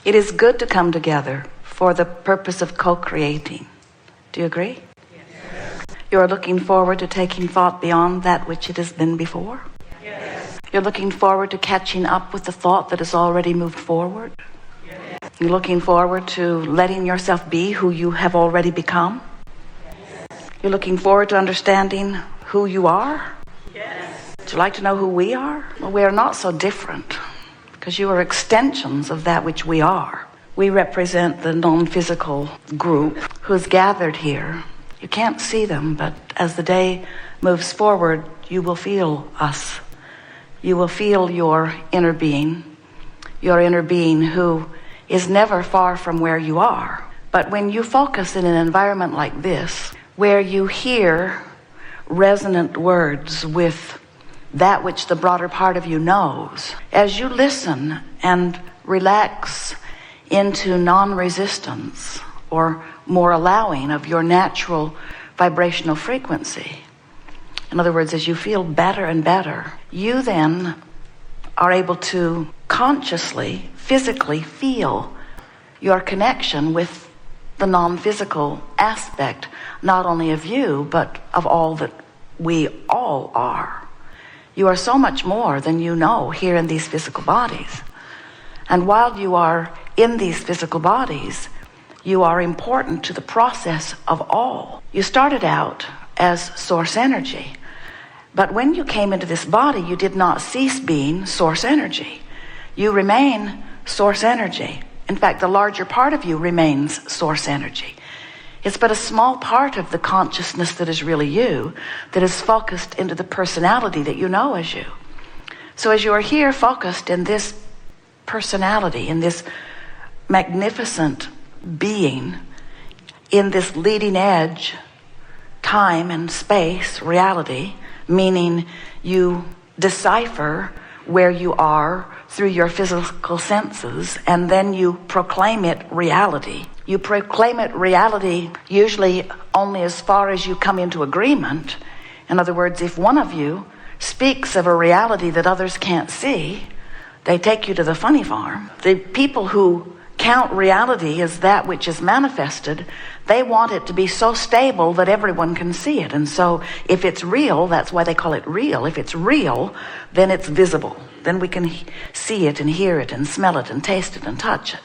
It is good to come together for the purpose of co-creating. Do you agree? Yes. You are looking forward to taking thought beyond that which it has been before? Yes. You're looking forward to catching up with the thought that has already moved forward? Yes. You're looking forward to letting yourself be who you have already become? Yes. You're looking forward to understanding who you are? Yes. Would you like to know who we are? Well, we are not so different, because you are extensions of that which we are. We represent the non-physical group who's gathered here. You can't see them, but as the day moves forward, you will feel us. You will feel your inner being who is never far from where you are. But when you focus in an environment like this, where you hear resonant words with that which the broader part of you knows, as you listen and relax into non-resistance, or more allowing of your natural vibrational frequency, in other words, as you feel better and better, you then are able to consciously, physically feel your connection with the non-physical aspect, not only of you, but of all that we all are. You are so much more than you know here in these physical bodies. And while you are in these physical bodies, you are important to the process of all. You started out as source energy, but when you came into this body, you did not cease being source energy. You remain source energy. In fact, the larger part of you remains source energy. It's but a small part of the consciousness that is really you, that is focused into the personality that you know as you. So as you are here focused in this personality, in this magnificent being, in this leading edge, time and space, reality, meaning you decipher where you are through your physical senses, and then you proclaim it reality. You proclaim it reality usually only as far as you come into agreement. In other words, if one of you speaks of a reality that others can't see, they take you to the funny farm. The people who count reality as that which is manifested, they want it to be so stable that everyone can see it. And so if it's real, that's why they call it real. If it's real, then it's visible. Then we can see it and hear it and smell it and taste it and touch it.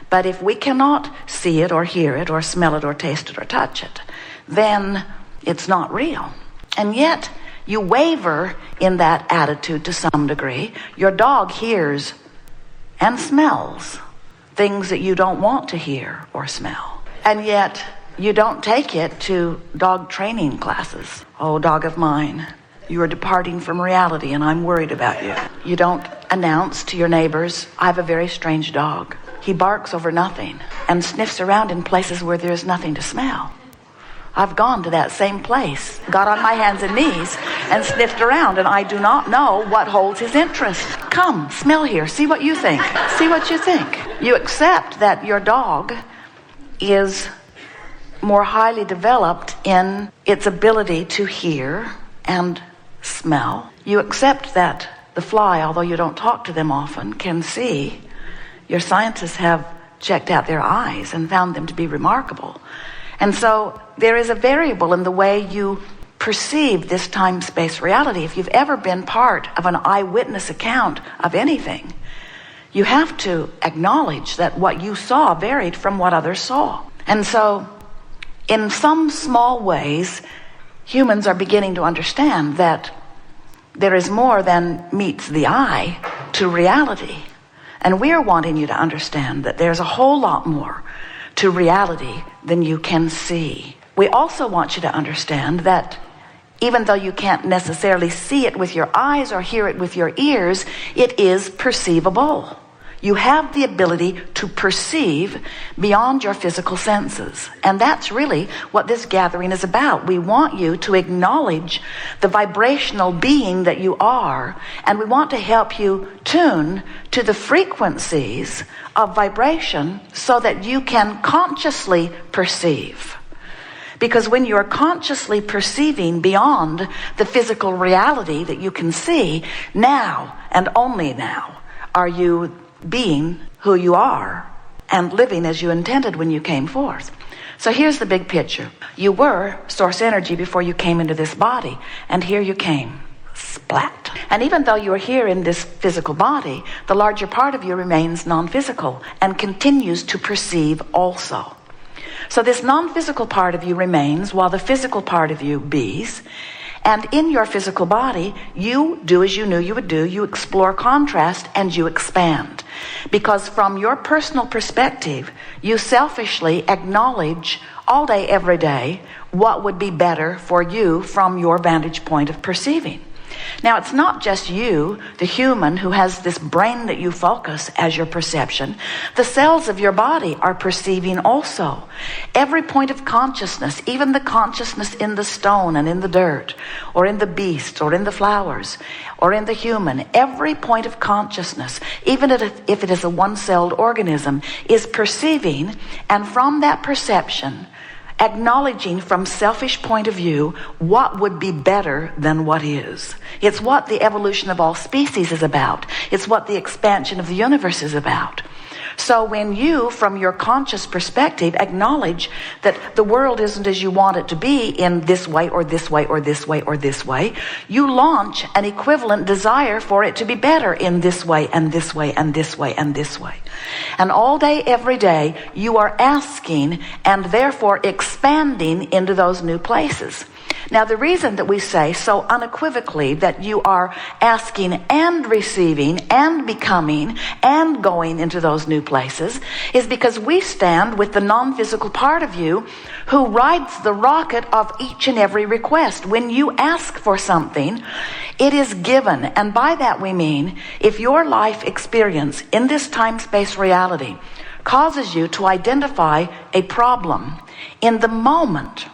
But if we cannot see it or hear it or smell it or taste it or touch it, then it's not real. And yet you waver in that attitude to some degree. Your dog hears and smells things that you don't want to hear or smell. And yet you don't take it to dog training classes. Oh, dog of mine, you are departing from reality and I'm worried about you. You don't announce to your neighbors, I have a very strange dog. He barks over nothing and sniffs around in places where there's nothing to smell. I've gone to that same place, got on my hands and knees and sniffed around, and I do not know what holds his interest. Come, smell here, see what you think. See what you think. You accept that your dog is more highly developed in its ability to hear and smell. You accept that the fly, although you don't talk to them often, can see. Your scientists have checked out their eyes and found them to be remarkable. And so there is a variable in the way you perceive this time-space reality. If you've ever been part of an eyewitness account of anything, you have to acknowledge that what you saw varied from what others saw. And so in some small ways, humans are beginning to understand that there is more than meets the eye to reality. And we're wanting you to understand that there's a whole lot more to reality than you can see. We also want you to understand that even though you can't necessarily see it with your eyes or hear it with your ears, it is perceivable. You have the ability to perceive beyond your physical senses. And that's really what this gathering is about. We want you to acknowledge the vibrational being that you are, and we want to help you tune to the frequencies of vibration so that you can consciously perceive. Because when you are consciously perceiving beyond the physical reality that you can see, now and only now are you being who you are and living as you intended when you came forth. So here's the big picture. You were source energy before you came into this body, and here you came. Splat. And even though you are here in this physical body, the larger part of you remains non-physical and continues to perceive also. So this non-physical part of you remains while the physical part of you bees. And in your physical body, you do as you knew you would do. You explore contrast and you expand. Because from your personal perspective, you selfishly acknowledge all day, every day, what would be better for you from your vantage point of perceiving. Now, it's not just you, the human, who has this brain that you focus as your perception. The cells of your body are perceiving also. Every point of consciousness, even the consciousness in the stone and in the dirt, or in the beast, or in the flowers, or in the human, every point of consciousness, even if it is a one-celled organism, is perceiving, and from that perception, acknowledging from selfish point of view what would be better than what is. It's what the evolution of all species is about. It's what the expansion of the universe is about. So when you, from your conscious perspective, acknowledge that the world isn't as you want it to be in this way or this way or this way or this way, you launch an equivalent desire for it to be better in this way and this way and this way and this way. And all day, every day, you are asking and therefore expanding into those new places. Now, the reason that we say so unequivocally that you are asking and receiving and becoming and going into those new places is because we stand with the non-physical part of you who rides the rocket of each and every request. When you ask for something, it is given. And by that we mean, if your life experience in this time-space reality causes you to identify a problem in the moment,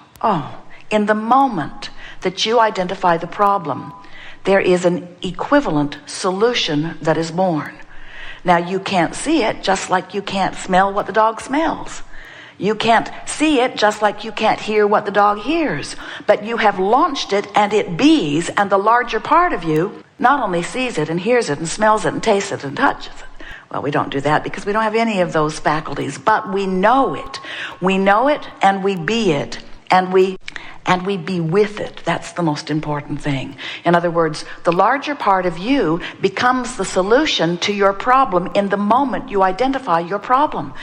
in the moment that you identify the problem, there is an equivalent solution that is born. Now, you can't see it just like you can't smell what the dog smells. You can't see it just like you can't hear what the dog hears. But you have launched it and it bees, and the larger part of you not only sees it and hears it and smells it and tastes it and touches it. Well, we don't do that because we don't have any of those faculties, but we know it. We know it and we be it. And we be with it. That's the most important thing. In other words, the larger part of you becomes the solution to your problem in the moment you identify your problem.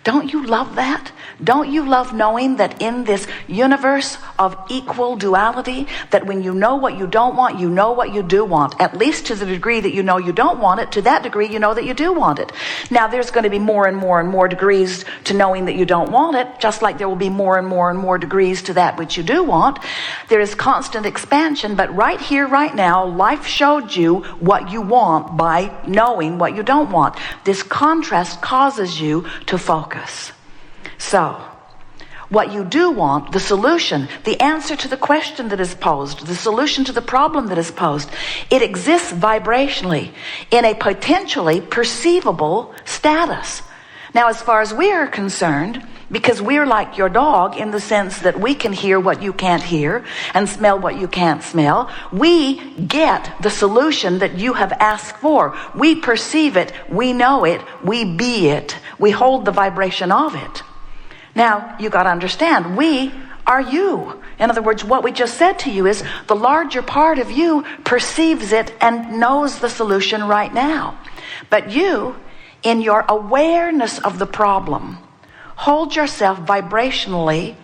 Don't you love that? Don't you love knowing that in this universe of equal duality, that when you know what you don't want, you know what you do want, at least to the degree that you know you don't want it, to that degree you know that you do want it. Now, there's going to be more and more and more degrees to knowing that you don't want it, just like there will be more and more and more degrees to that which you do want. There is constant expansion, but right here, right now, life showed you what you want by knowing what you don't want. This contrast causes you to focus. So, what you do want, the solution, the answer to the question that is posed, the solution to the problem that is posed, it exists vibrationally in a potentially perceivable status. Now, as far as we are concerned, because we're like your dog in the sense that we can hear what you can't hear and smell what you can't smell, we get the solution that you have asked for. We perceive it, we know it, we be it, we hold the vibration of it. Now, you got to understand, we are you. In other words, what we just said to you is the larger part of you perceives it and knows the solution right now. But you, in your awareness of the problem, hold yourself vibrationally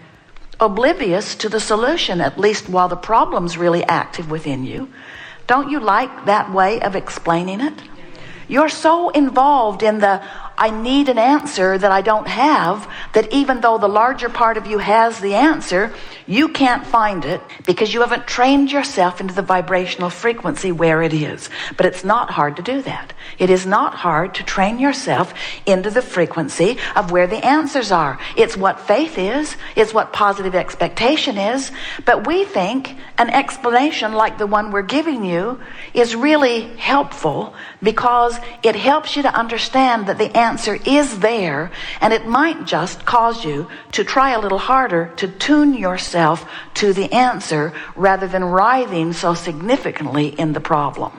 oblivious to the solution, at least while the problem's really active within you. Don't you like that way of explaining it? You're so involved in the I need an answer that I don't have, that even though the larger part of you has the answer, you can't find it because you haven't trained yourself into the vibrational frequency where it is. But it's not hard to do that. It is not hard to train yourself into the frequency of where the answers are. It's what faith is. It's what positive expectation is. But we think an explanation like the one we're giving you is really helpful because it helps you to understand that the answer is there, and it might just cause you to try a little harder to tune yourself to the answer rather than writhing so significantly in the problem.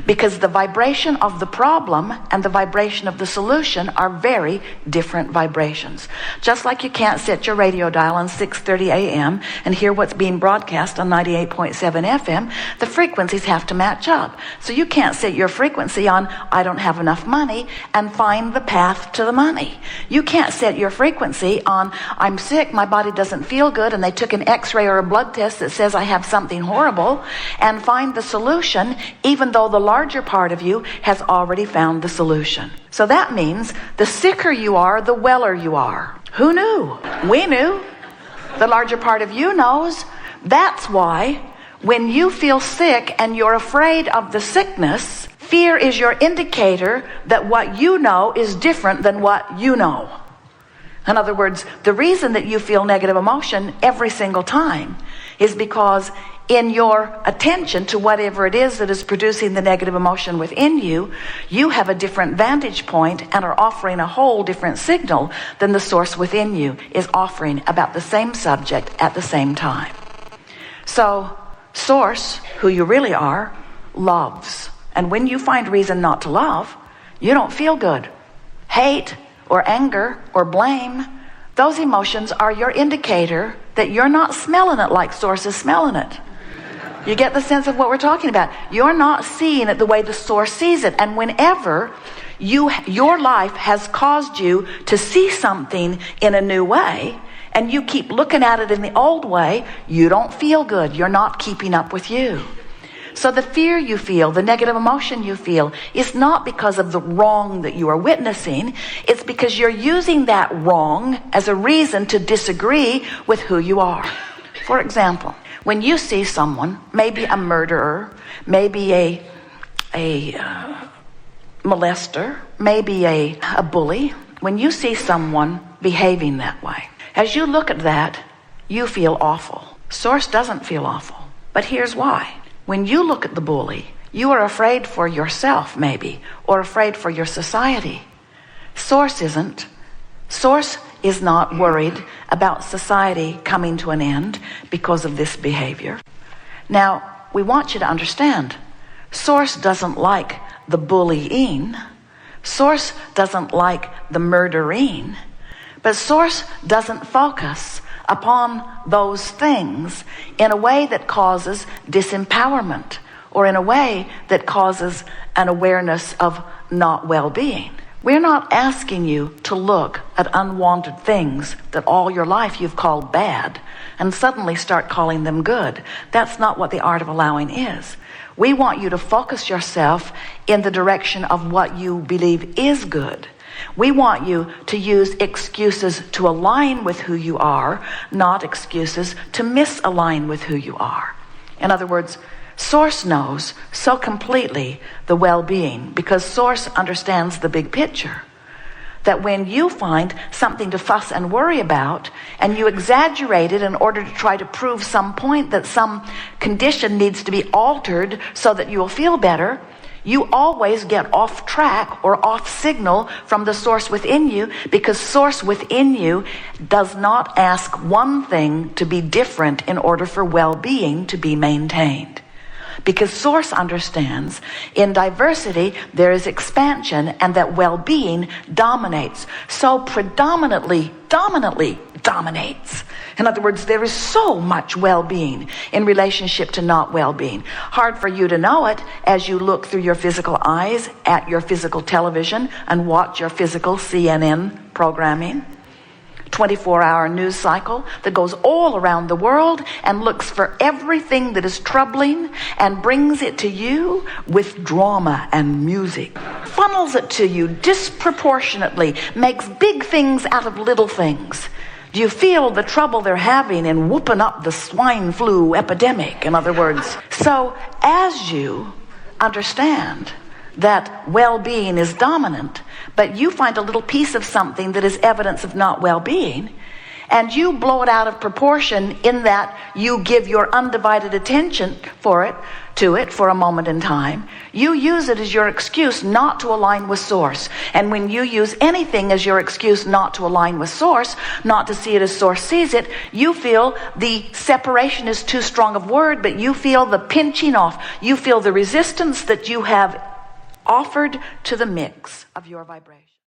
because the vibration of the problem and the vibration of the solution are very different vibrations. Just like you can't set your radio dial on 6:30 a.m. and hear what's being broadcast on 98.7 FM, the frequencies have to match up. So you can't set your frequency on I don't have enough money and find the path to the money. You can't set your frequency on I'm sick, my body doesn't feel good, and they took an x-ray or a blood test that says I have something horrible, and find the solution even though the larger part of you has already found the solution. So that means the sicker you are, the weller you are. Who knew? We knew. The larger part of you knows. That's why when you feel sick and you're afraid of the sickness, fear is your indicator that what you know is different than what you know. In other words, the reason that you feel negative emotion every single time is because in your attention to whatever it is that is producing the negative emotion within you, you have a different vantage point and are offering a whole different signal than the source within you is offering about the same subject at the same time. So, source, who you really are, loves. And when you find reason not to love, you don't feel good. Hate or anger or blame, those emotions are your indicator that you're not smelling it like source is smelling it. You get the sense of what we're talking about. You're not seeing it the way the source sees it. And whenever your life has caused you to see something in a new way, and you keep looking at it in the old way, you don't feel good. You're not keeping up with you. So the fear you feel, the negative emotion you feel, is not because of the wrong that you are witnessing. It's because you're using that wrong as a reason to disagree with who you are. For example, when you see someone, maybe a murderer, maybe a molester, maybe a bully, when you see someone behaving that way, as you look at that, you feel awful. Source doesn't feel awful. But here's why. When you look at the bully, you are afraid for yourself, maybe, or afraid for your society. Source isn't. Source is not worried about society coming to an end because of this behavior. Now, we want you to understand, Source doesn't like the bullying. Source doesn't like the murdering. But Source doesn't focus upon those things in a way that causes disempowerment or in a way that causes an awareness of not well-being. We're not asking you to look at unwanted things that all your life you've called bad and suddenly start calling them good. That's not what the art of allowing is. We want you to focus yourself in the direction of what you believe is good. We want you to use excuses to align with who you are, not excuses to misalign with who you are. In other words, Source knows so completely the well-being because Source understands the big picture. That when you find something to fuss and worry about and you exaggerate it in order to try to prove some point that some condition needs to be altered so that you will feel better, you always get off track or off signal from the source within you because source within you does not ask one thing to be different in order for well-being to be maintained. Because source understands in diversity there is expansion and that well-being dominates. So predominantly dominates. In other words, there is so much well-being in relationship to not well-being. Hard for you to know it as you look through your physical eyes at your physical television and watch your physical CNN programming. 24-hour news cycle that goes all around the world and looks for everything that is troubling and brings it to you with drama and music. Funnels it to you disproportionately, makes big things out of little things. Do you feel the trouble they're having in whooping up the swine flu epidemic, in other words? So as you understand that well-being is dominant, but you find a little piece of something that is evidence of not well-being, and you blow it out of proportion in that you give your undivided attention to it for a moment in time. You use it as your excuse not to align with source. And when you use anything as your excuse not to align with source, not to see it as source sees it, you feel the separation is too strong of word, but you feel the pinching off. You feel the resistance that you have offered to the mix of your vibration.